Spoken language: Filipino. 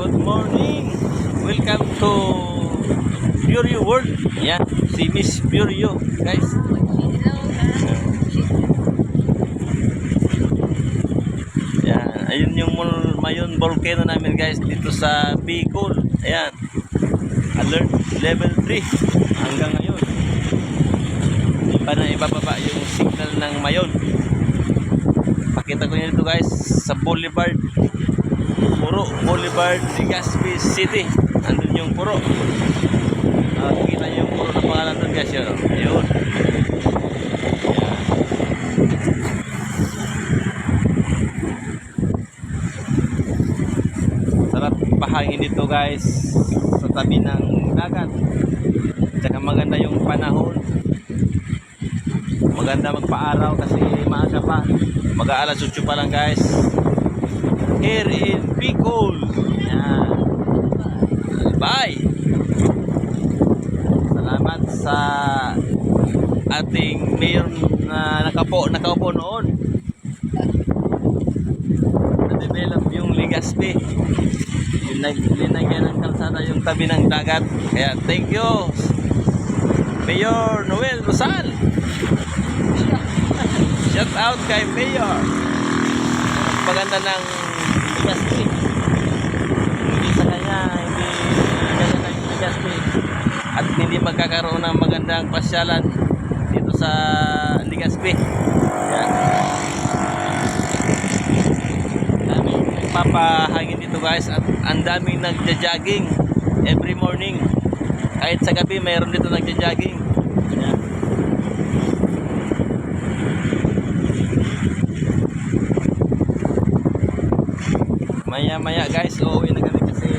Good morning! Welcome to Furio World. Yan, si Miss Furio, guys. Yan, ayun yung Mayon volcano namin, guys, dito sa Bicol. Ayan, alert level 3 hanggang ngayon. Hindi pa na ibababa yung signal ng Mayon. Pakita ko nyo dito, guys, sa Boulevard Boulevard, Legazpi City. Andun yung puro. Kita nyo yung puro na pangalan doon, guys. Yun. Ayun. Sarap pahangin dito, guys, sa tabi ng dagat. Tsaka maganda yung panahon. Maganda magpa-araw kasi maaga pa. Mag-aalas 8 pa lang, guys, here in Bicol. Yan. Bye. Salamat sa ating mayor na nakaupo noon. Na-develop yung Legazpi. Linagyan ng kalsada yung tabi ng dagat. Kaya thank you, Mayor Noel Rosal. Shout out kay Mayor. Maganda ng Legazpi. Hindi sa kanya, hindi ganda ng Legazpi. At hindi magkakaroon ng magandang pasyalan dito sa Legazpi. Yan. Daming papahangin dito, guys. At ang daming nagja-jogging every morning. Kahit sa gabi, mayroon dito nagja-jogging. Yan. Maya-maya, guys, uuwi na kami kasi